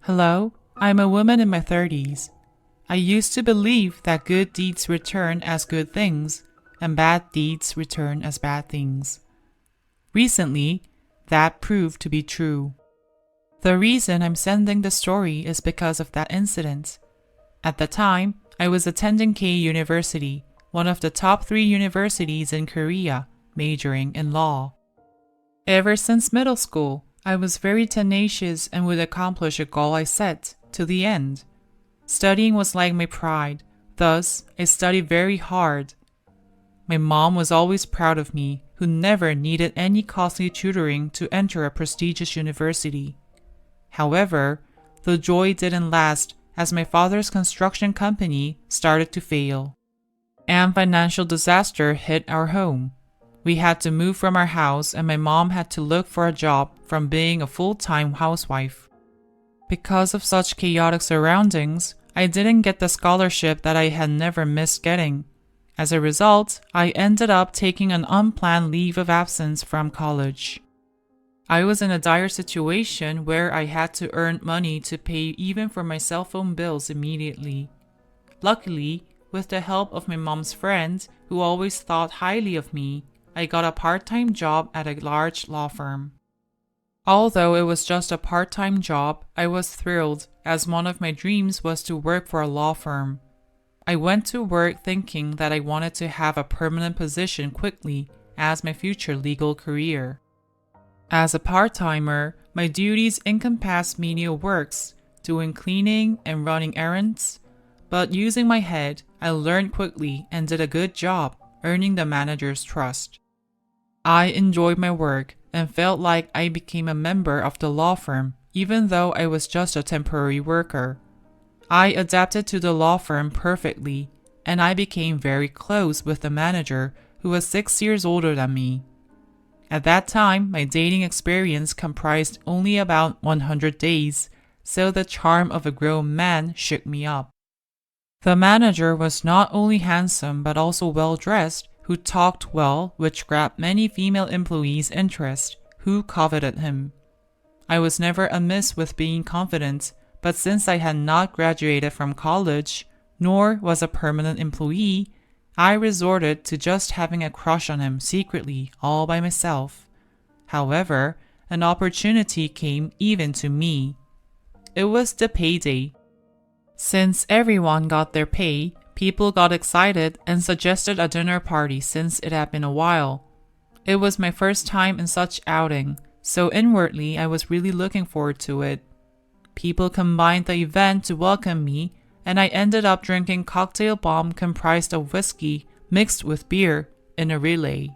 Hello, I'm a woman in my 30s. I used to believe that good deeds return as good things, and bad deeds return as bad things. Recently, that proved to be true. The reason I'm sending the story is because of that incident. At the time, I was attending K University, one of the top 3 universities in Korea, majoring in law. Ever since middle school, I was very tenacious and would accomplish a goal I set to the end. Studying was like my pride, thus I studied very hard. My mom was always proud of me, who never needed any costly tutoring to enter a prestigious university. However, the joy didn't last as my father's construction company started to fail, and financial disaster hit our home. We had to move from our house and my mom had to look for a job from being a full-time housewife. Because of such chaotic surroundings, I didn't get the scholarship that I had never missed getting. As a result, I ended up taking an unplanned leave of absence from college. I was in a dire situation where I had to earn money to pay even for my cell phone bills immediately. Luckily, with the help of my mom's friend, who always thought highly of me, I got a part-time job at a large law firm. Although it was just a part-time job, I was thrilled, as one of my dreams was to work for a law firm. I went to work thinking that I wanted to have a permanent position quickly as my future legal career. As a part-timer, my duties encompassed menial works, doing cleaning and running errands, but using my head, I learned quickly and did a good job, earning the manager's trust. I enjoyed my work and felt like I became a member of the law firm, even though I was just a temporary worker. I adapted to the law firm perfectly, and I became very close with the manager, who was 6 years older than me. At that time, my dating experience comprised only about 100 days, so the charm of a grown man shook me up. The manager was not only handsome but also well-dressed, who talked well, which grabbed many female employees' interest, who coveted him. I was never amiss with being confident, but since I had not graduated from college, nor was a permanent employee, I resorted to just having a crush on him secretly all by myself. However, an opportunity came even to me. It was the payday. Since everyone got their pay, people got excited and suggested a dinner party since it had been a while. It was my first time in such outing, so inwardly I was really looking forward to it. People combined the event to welcome me, and I ended up drinking cocktail bomb comprised of whiskey mixed with beer in a relay.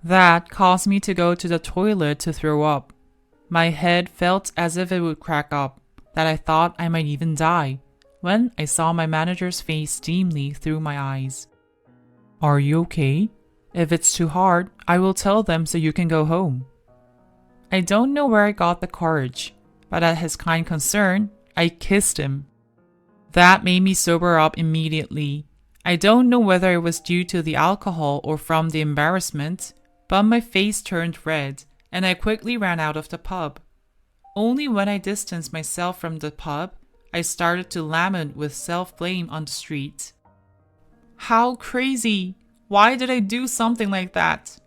That caused me to go to the toilet to throw up. My head felt as if it would crack up, that I thought I might even die, when I saw my manager's face dimly through my eyes. "Are you okay? If it's too hard, I will tell them so you can go home." I don't know where I got the courage, but at his kind concern, I kissed him. That made me sober up immediately. I don't know whether it was due to the alcohol or from the embarrassment, but my face turned red, and I quickly ran out of the pub. Only when I distanced myself from the pub, I started to lament with self-blame on the street. How crazy! Why did I do something like that?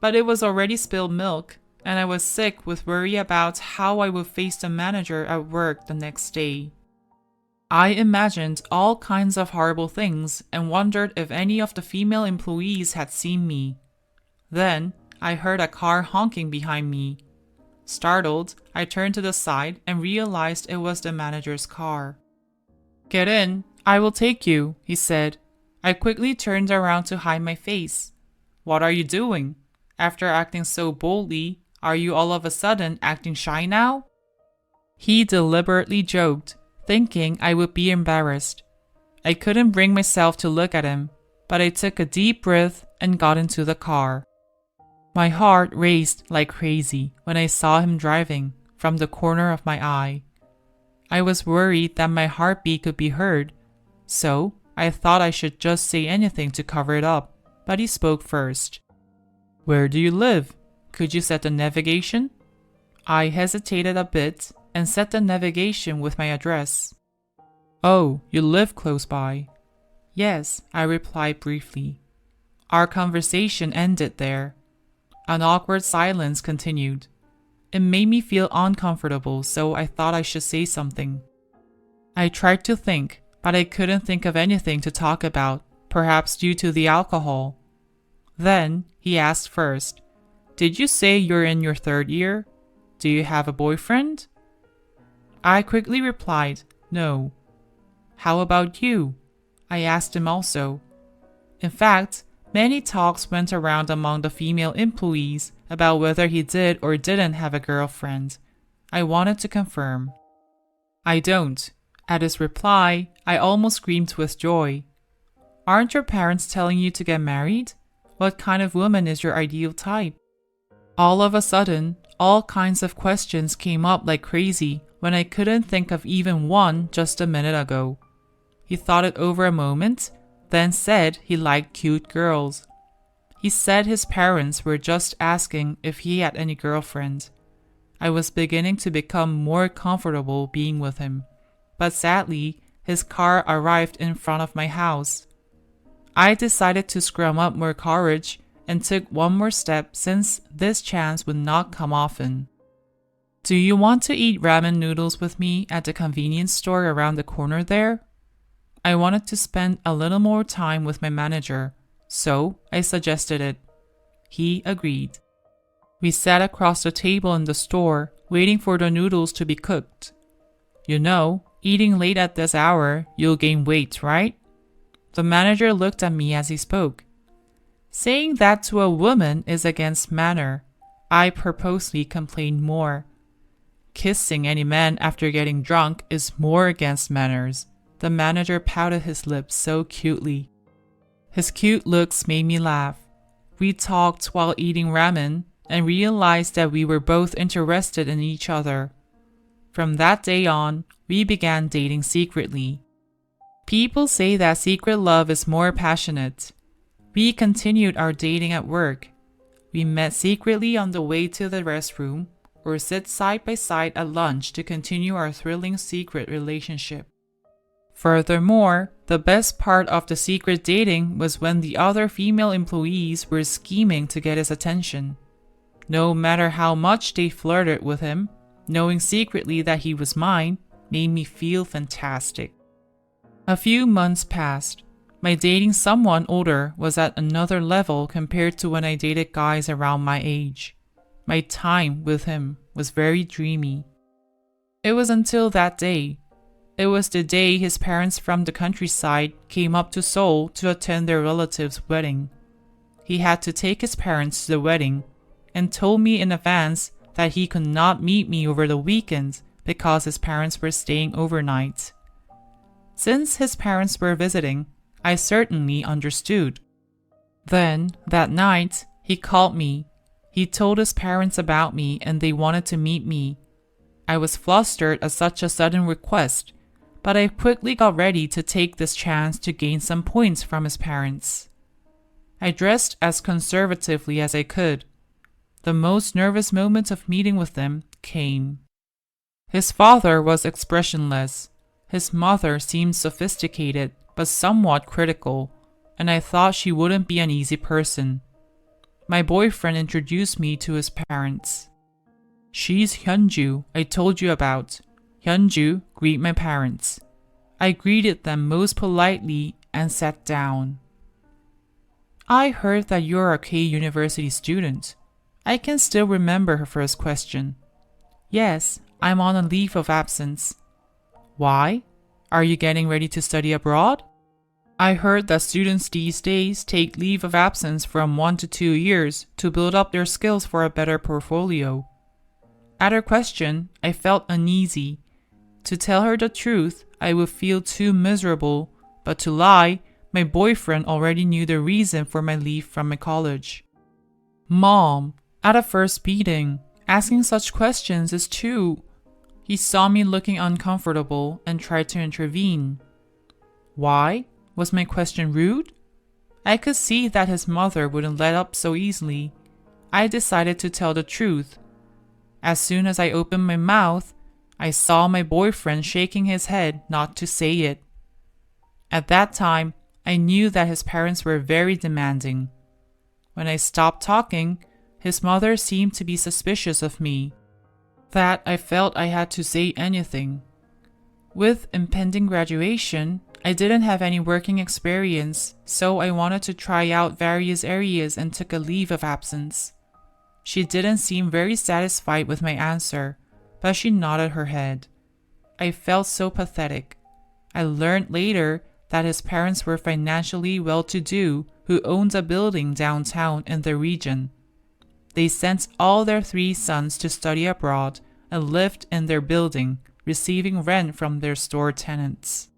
But it was already spilled milk, and I was sick with worry about how I would face the manager at work the next day. I imagined all kinds of horrible things and wondered if any of the female employees had seen me. Then, I heard a car honking behind me. Startled, I turned to the side and realized it was the manager's car. "Get in, I will take you," he said. I quickly turned around to hide my face. "What are you doing? After acting so boldly, are you all of a sudden acting shy now?" He deliberately joked, thinking I would be embarrassed. I couldn't bring myself to look at him, but I took a deep breath and got into the car. My heart raced like crazy when I saw him driving from the corner of my eye. I was worried that my heartbeat could be heard, so I thought I should just say anything to cover it up, but he spoke first. "Where do you live? Could you set the navigation?" I hesitated a bit, and set the navigation with my address. "Oh, you live close by?" "Yes," I replied briefly. Our conversation ended there. An awkward silence continued. It made me feel uncomfortable, so I thought I should say something. I tried to think, but I couldn't think of anything to talk about, perhaps due to the alcohol. Then he asked first, "Did you say you're in your third year? Do you have a boyfriend?" I quickly replied, "No." "How about you?" I asked him also. In fact, many talks went around among the female employees about whether he did or didn't have a girlfriend. I wanted to confirm. "I don't." At his reply, I almost screamed with joy. "Aren't your parents telling you to get married? What kind of woman is your ideal type?" All of a sudden, all kinds of questions came up like crazy when I couldn't think of even one just a minute ago. He thought it over a moment, then said he liked cute girls. He said his parents were just asking if he had any girlfriend. I was beginning to become more comfortable being with him, but sadly, his car arrived in front of my house. I decided to scrum up more courage and took one more step since this chance would not come often. "Do you want to eat ramen noodles with me at the convenience store around the corner there?" I wanted to spend a little more time with my manager, so I suggested it. He agreed. We sat across the table in the store, waiting for the noodles to be cooked. "You know, eating late at this hour, you'll gain weight, right?" The manager looked at me as he spoke. Saying that to a woman is against manner. I purposely complained more. Kissing any man after getting drunk is more against manners. The manager pouted his lips so cutely. His cute looks made me laugh. We talked while eating ramen and realized that we were both interested in each other. From that day on, we began dating secretly. People say that secret love is more passionate. We continued our dating at work. We met secretly on the way to the restroom or sit side by side at lunch to continue our thrilling secret relationship. Furthermore, the best part of the secret dating was when the other female employees were scheming to get his attention. No matter how much they flirted with him, knowing secretly that he was mine made me feel fantastic. A few months passed. My dating someone older was at another level compared to when I dated guys around my age. My time with him was very dreamy. It was until that day. It was the day his parents from the countryside came up to Seoul to attend their relative's wedding. He had to take his parents to the wedding and told me in advance that he could not meet me over the weekend because his parents were staying overnight. Since his parents were visiting, I certainly understood. Then, that night, he called me. He told his parents about me and they wanted to meet me. I was flustered at such a sudden request, but I quickly got ready to take this chance to gain some points from his parents. I dressed as conservatively as I could. The most nervous moment of meeting with them came. His father was expressionless. His mother seemed sophisticated but somewhat critical, and I thought she wouldn't be an easy person. My boyfriend introduced me to his parents. "She's Hyunju I told you about. Hyunju, greet my parents." I greeted them most politely and sat down. "I heard that you're a K University student." I can still remember her first question. "Yes, I'm on a leave of absence." "Why? Are you getting ready to study abroad?" I heard that students these days take leave of absence from 1 to 2 years to build up their skills for a better portfolio. At her question, I felt uneasy. To tell her the truth, I would feel too miserable, but to lie, my boyfriend already knew the reason for my leave from my college. "Mom, at a first meeting, asking such questions is too..." He saw me looking uncomfortable and tried to intervene. Why? Was my question rude? I could see that his mother wouldn't let up so easily. I decided to tell the truth. As soon as I opened my mouth, I saw my boyfriend shaking his head not to say it. At that time, I knew that his parents were very demanding. When I stopped talking, his mother seemed to be suspicious of me, that I felt I had to say anything. With impending graduation, I didn't have any working experience, so I wanted to try out various areas and took a leave of absence. She didn't seem very satisfied with my answer, but she nodded her head. I felt so pathetic. I learned later that his parents were financially well-to-do who owned a building downtown in the region. They sent all their 3 sons to study abroad and lived in their building, receiving rent from their store tenants.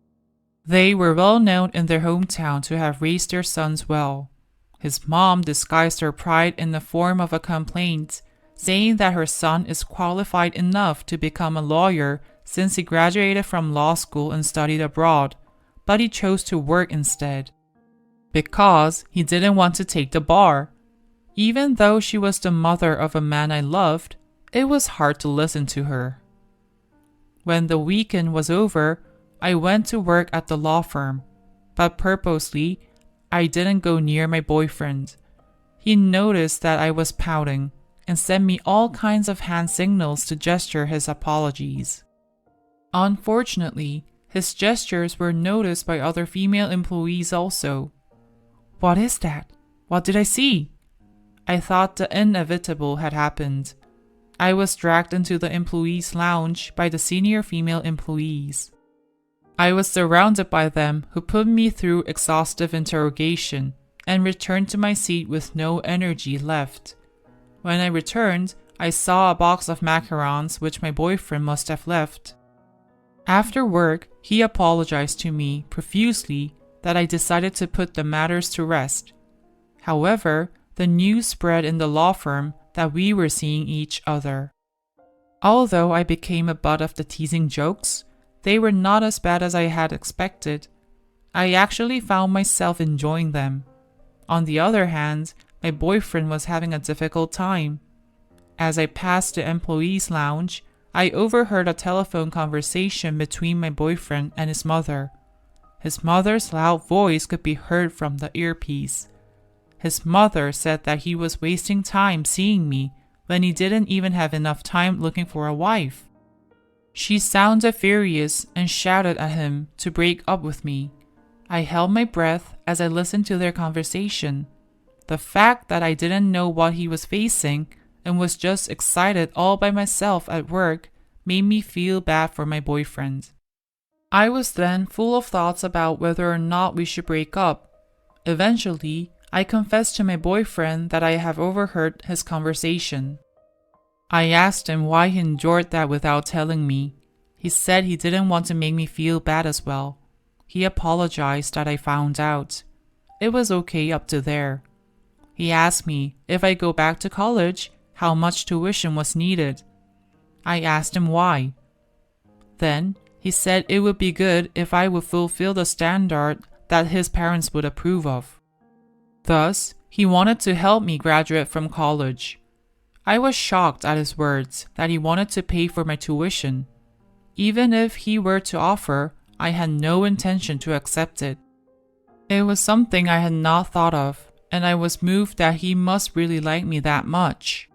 They were well known in their hometown to have raised their sons well. His mom disguised her pride in the form of a complaint, saying that her son is qualified enough to become a lawyer since he graduated from law school and studied abroad, but he chose to work instead, because he didn't want to take the bar. Even though she was the mother of a man I loved, it was hard to listen to her. When the weekend was over, I went to work at the law firm, but purposely, I didn't go near my boyfriend. He noticed that I was pouting and sent me all kinds of hand signals to gesture his apologies. Unfortunately, his gestures were noticed by other female employees also. What is that? What did I see? I thought the inevitable had happened. I was dragged into the employees' lounge by the senior female employees. I was surrounded by them, who put me through exhaustive interrogation and returned to my seat with no energy left. When I returned, I saw a box of macarons which my boyfriend must have left. After work, he apologized to me profusely that I decided to put the matters to rest. However, the news spread in the law firm that we were seeing each other. Although I became a butt of the teasing jokes, they were not as bad as I had expected. I actually found myself enjoying them. On the other hand, my boyfriend was having a difficult time. As I passed the employees' lounge, I overheard a telephone conversation between my boyfriend and his mother. His mother's loud voice could be heard from the earpiece. His mother said that he was wasting time seeing me when he didn't even have enough time looking for a wife. She sounded furious and shouted at him to break up with me. I held my breath as I listened to their conversation. The fact that I didn't know what he was facing and was just excited all by myself at work made me feel bad for my boyfriend. I was then full of thoughts about whether or not we should break up. Eventually, I confessed to my boyfriend that I have overheard his conversation. I asked him why he endured that without telling me. He said he didn't want to make me feel bad as well. He apologized that I found out. It was okay up to there. He asked me if I go back to college, how much tuition was needed. I asked him why. Then he said it would be good if I would fulfill the standard that his parents would approve of. Thus, he wanted to help me graduate from college. I was shocked at his words that he wanted to pay for my tuition. Even if he were to offer, I had no intention to accept it. It was something I had not thought of, and I was moved that he must really like me that much.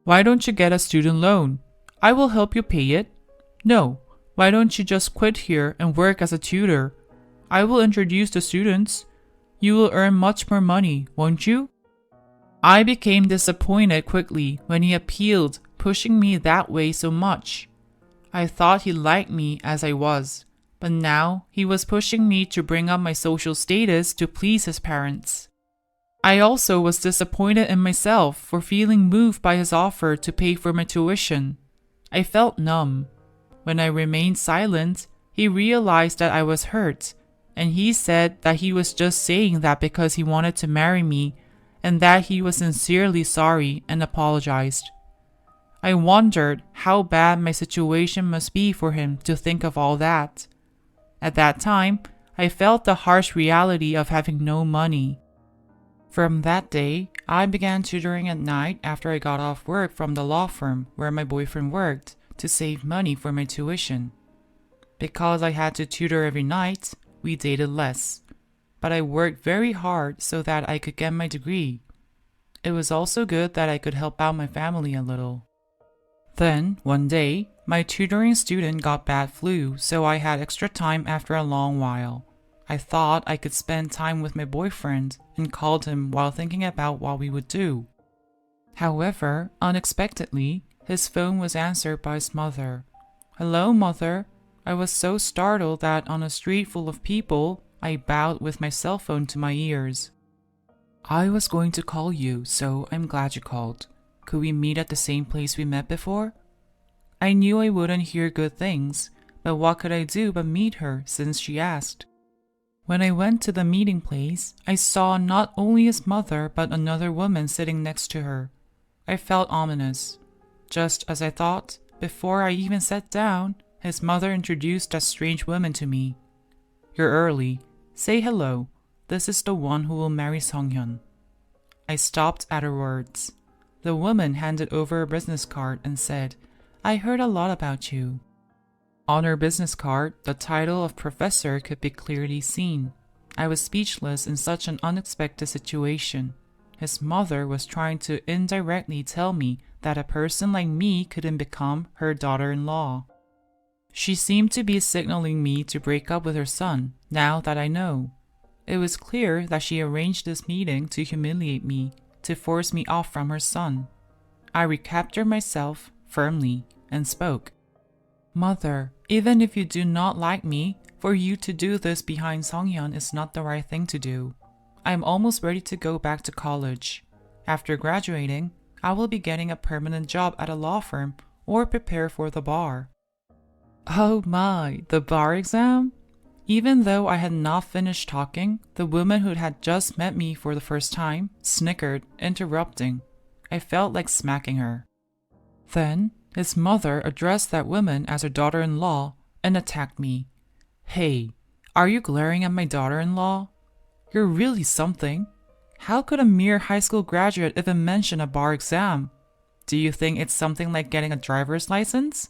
Why don't you get a student loan? I will help you pay it. No, why don't you just quit here and work as a tutor? I will introduce the students. You will earn much more money, won't you? I became disappointed quickly when he appealed, pushing me that way so much. I thought he liked me as I was, but now he was pushing me to bring up my social status to please his parents. I also was disappointed in myself for feeling moved by his offer to pay for my tuition. I felt numb. When I remained silent, he realized that I was hurt, and he said that he was just saying that because he wanted to marry me, and that he was sincerely sorry and apologized. I wondered how bad my situation must be for him to think of all that. At that time, I felt the harsh reality of having no money. From that day, I began tutoring at night after I got off work from the law firm where my boyfriend worked to save money for my tuition. Because I had to tutor every night, we dated less, but I worked very hard so that I could get my degree. It was also good that I could help out my family a little. Then, one day, my tutoring student got bad flu, so I had extra time after a long while. I thought I could spend time with my boyfriend and called him while thinking about what we would do. However, unexpectedly, his phone was answered by his mother. "Hello, mother." I was so startled that on a street full of people, I bowed with my cell phone to my ears. "I was going to call you, so I'm glad you called. Could we meet at the same place we met before?" I knew I wouldn't hear good things, but what could I do but meet her since she asked? When I went to the meeting place, I saw not only his mother but another woman sitting next to her. I felt ominous. Just as I thought, before I even sat down, his mother introduced that strange woman to me. "You're early. Say hello. This is the one who will marry Songhyun." I stopped at her words. The woman handed over a business card and said, "I heard a lot about you." On her business card, the title of professor could be clearly seen. I was speechless in such an unexpected situation. His mother was trying to indirectly tell me that a person like me couldn't become her daughter-in-law. She seemed to be signaling me to break up with her son, now that I know. It was clear that she arranged this meeting to humiliate me, to force me off from her son. I recaptured myself firmly and spoke. "Mother, even if you do not like me, for you to do this behind Songhyun is not the right thing to do. I am almost ready to go back to college. After graduating, I will be getting a permanent job at a law firm or prepare for the bar." Oh my, the bar exam? Even though I had not finished talking, the woman who had just met me for the first time snickered, interrupting. I felt like smacking her. Then, his mother addressed that woman as her daughter-in-law and attacked me. "Hey, are you glaring at my daughter-in-law? You're really something. How could a mere high school graduate even mention a bar exam? Do you think it's something like getting a driver's license?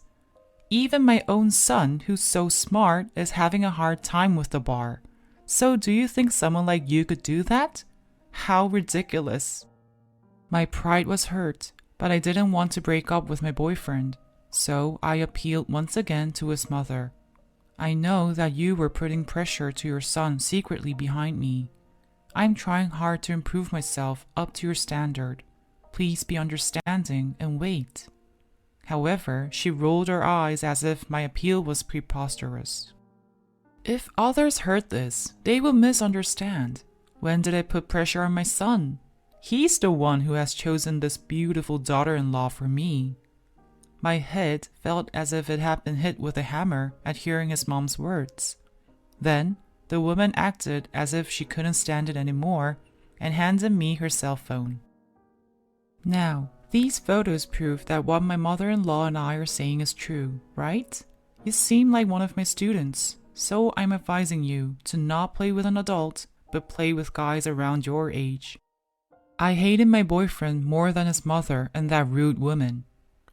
Even my own son, who's so smart, is having a hard time with the bar. So do you think someone like you could do that? How ridiculous." My pride was hurt, but I didn't want to break up with my boyfriend, so I appealed once again to his mother. "I know that you were putting pressure to your son secretly behind me. I'm trying hard to improve myself up to your standard. Please be understanding and wait." However, she rolled her eyes as if my appeal was preposterous. If others heard this, they would misunderstand. When did I put pressure on my son? He's the one who has chosen this beautiful daughter-in-law for me. My head felt as if it had been hit with a hammer at hearing his mom's words. Then, the woman acted as if she couldn't stand it anymore and handed me her cell phone. "Now, these photos prove that what my mother-in-law and I are saying is true, right? You seem like one of my students, so I'm advising you to not play with an adult, but play with guys around your age." I hated my boyfriend more than his mother and that rude woman.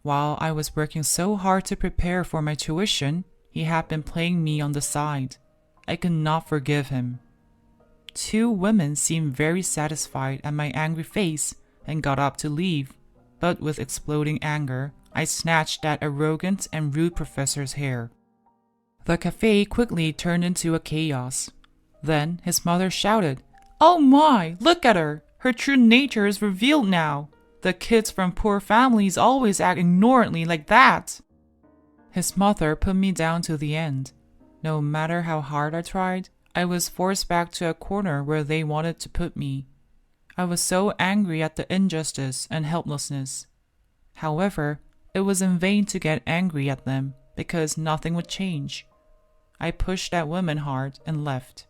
While I was working so hard to prepare for my tuition, he had been playing me on the side. I could not forgive him. Two women seemed very satisfied at my angry face and got up to leave, but with exploding anger, I snatched that arrogant and rude professor's hair. The cafe quickly turned into a chaos. Then his mother shouted, "Oh my, look at her! Her true nature is revealed now! The kids from poor families always act ignorantly like that!" His mother put me down to the end. No matter how hard I tried, I was forced back to a corner where they wanted to put me. I was so angry at the injustice and helplessness. However, it was in vain to get angry at them because nothing would change. I pushed that woman hard and left.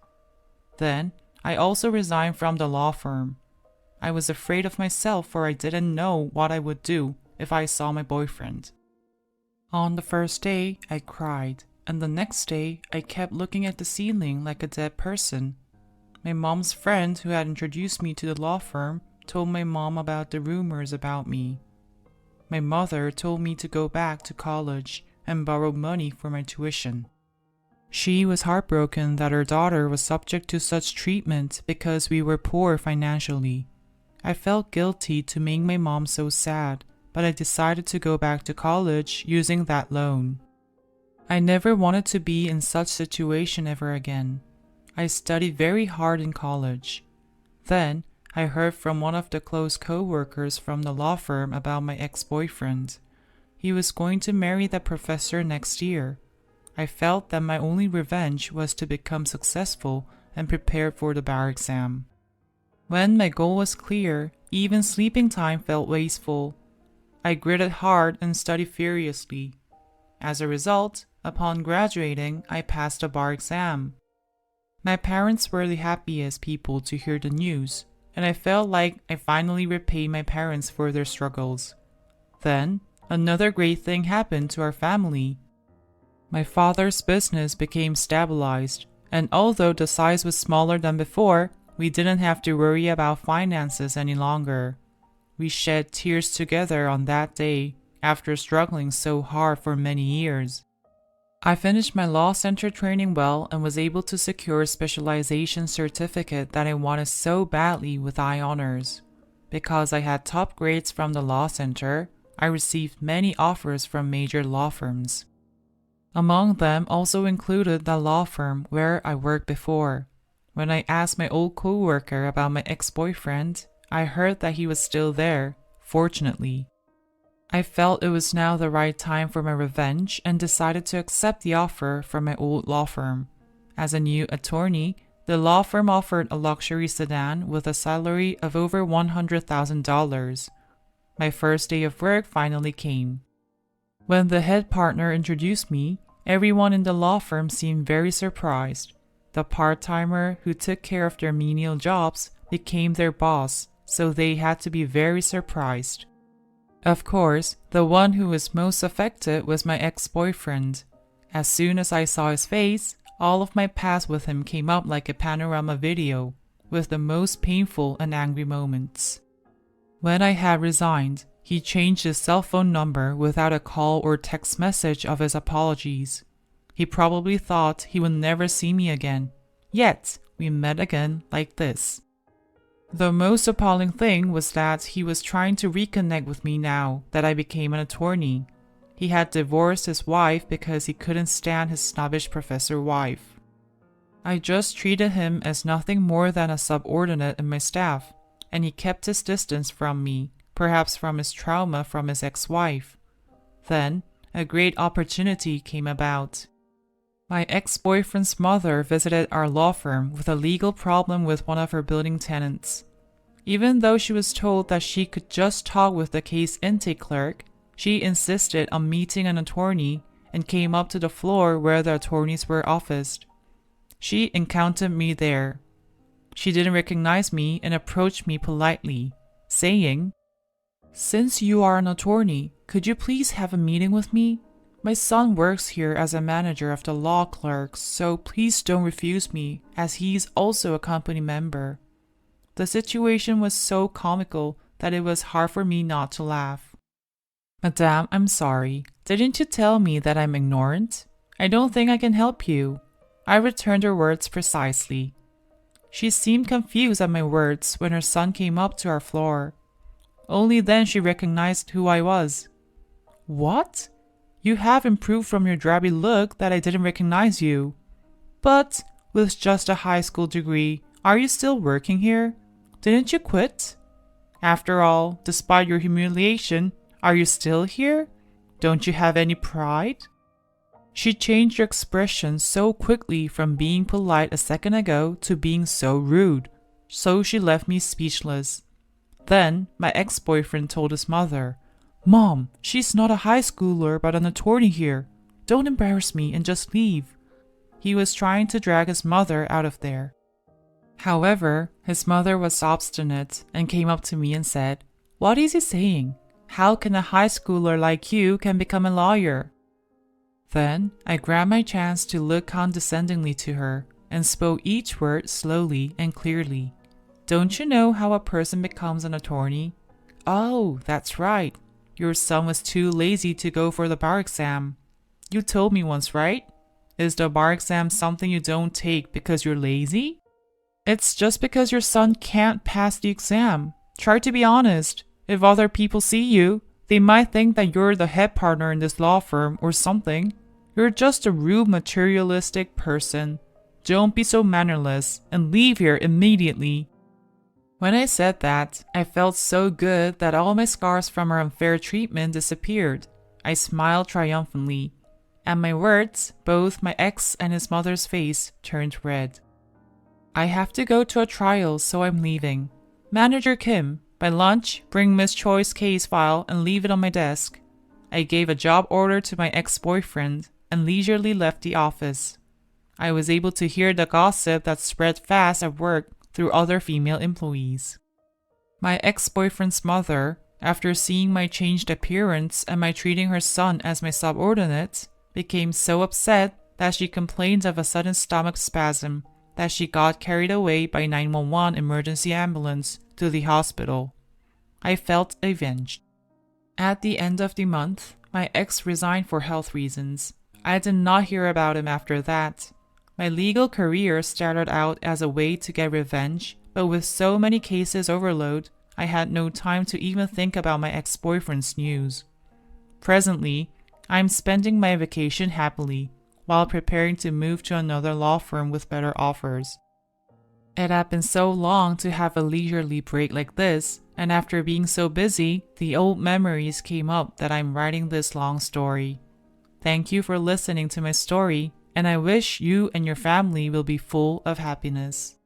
Then, I also resigned from the law firm. I was afraid of myself, for I didn't know what I would do if I saw my boyfriend. On the first day, I cried, and the next day, I kept looking at the ceiling like a dead person. My mom's friend, who had introduced me to the law firm, told my mom about the rumors about me. my mother told me to go back to college and borrow money for my tuition. She was heartbroken that her daughter was subject to such treatment because we were poor financially. I felt guilty to make my mom so sad, but I decided to go back to college using that loan. I never wanted to be in such situation ever again. I studied very hard in college. Then, I heard from one of the close co-workers from the law firm about my ex-boyfriend. He was going to marry that professor next year. I felt that my only revenge was to become successful and prepare for the bar exam. When my goal was clear, even sleeping time felt wasteful. I gritted hard and studied furiously. As a result, upon graduating, I passed the bar exam. My parents were the happiest people to hear the news, and I felt like I finally repaid my parents for their struggles. Then, another great thing happened to our family. My father's business became stabilized, and although the size was smaller than before, we didn't have to worry about finances any longer. We shed tears together on that day after struggling so hard for many years. I finished my law center training well and was able to secure a specialization certificate that I wanted so badly with high honors. Because I had top grades from the law center, I received many offers from major law firms. Among them also included the law firm where I worked before. When I asked my old co-worker about my ex-boyfriend, I heard that he was still there, fortunately. I felt it was now the right time for my revenge and decided to accept the offer from my old law firm. As a new attorney, the law firm offered a luxury sedan with a salary of over $100,000. My first day of work finally came. When the head partner introduced me, everyone in the law firm seemed very surprised. The part-timer who took care of their menial jobs became their boss, so they had to be very surprised. Of course, the one who was most affected was my ex-boyfriend. As soon as I saw his face, all of my past with him came up like a panorama video, with the most painful and angry moments. When I had resigned, he changed his cell phone number without a call or text message of his apologies. He probably thought he would never see me again, yet we met again like this. The most appalling thing was that he was trying to reconnect with me now that I became an attorney. He had divorced his wife because he couldn't stand his snobbish professor wife. I just treated him as nothing more than a subordinate in my staff, and he kept his distance from me, perhaps from his trauma from his ex-wife. Then, a great opportunity came about. My ex-boyfriend's mother visited our law firm with a legal problem with one of her building tenants. Even though she was told that she could just talk with the case intake clerk, she insisted on meeting an attorney and came up to the floor where the attorneys were officed. She encountered me there. She didn't recognize me and approached me politely, saying, "Since you are an attorney, could you please have a meeting with me? My son works here as a manager of the law clerks, so please don't refuse me, as he's also a company member." The situation was so comical that it was hard for me not to laugh. "Madame, I'm sorry. Didn't you tell me that I'm ignorant? I don't think I can help you." I returned her words precisely. She seemed confused at my words when her son came up to our floor. Only then she recognized who I was. "What? You have improved from your drabby look that I didn't recognize you. But, with just a high school degree, are you still working here? Didn't you quit? After all, despite your humiliation, are you still here? Don't you have any pride?" She changed her expression so quickly from being polite a second ago to being so rude, so she left me speechless. Then, my ex-boyfriend told his mother, "Mom, she's not a high schooler but an attorney here. Don't embarrass me and just leave." He was trying to drag his mother out of there. However, his mother was obstinate and came up to me and said, "What is he saying? How can a high schooler like you can become a lawyer?" Then I grabbed my chance to look condescendingly to her and spoke each word slowly and clearly. "Don't you know how a person becomes an attorney? Oh, that's right. Your son was too lazy to go for the bar exam. You told me once, right? Is the bar exam something you don't take because you're lazy? It's just because your son can't pass the exam. Try to be honest. If other people see you, they might think that you're the head partner in this law firm or something. You're just a rude, materialistic person. Don't be so mannerless and leave here immediately. When I said that, I felt so good that all my scars from her unfair treatment disappeared. I smiled triumphantly. At my words, both my ex and his mother's face turned red. I have to go to a trial, so I'm leaving. Manager Kim, by lunch, bring Miss Choi's case file and leave it on my desk. I gave a job order to my ex-boyfriend and leisurely left the office. I was able to hear the gossip that spread fast at work through other female employees. My ex-boyfriend's mother, after seeing my changed appearance and my treating her son as my subordinate, became so upset that she complained of a sudden stomach spasm that she got carried away by 911 emergency ambulance to the hospital. I felt avenged. At the end of the month, my ex resigned for health reasons. I did not hear about him after that. My legal career started out as a way to get revenge, but with so many cases overload, I had no time to even think about my ex-boyfriend's news. Presently, I am spending my vacation happily, while preparing to move to another law firm with better offers. It had been so long to have a leisurely break like this, and after being so busy, the old memories came up that I'm writing this long story. Thank you for listening to my story, and I wish you and your family will be full of happiness.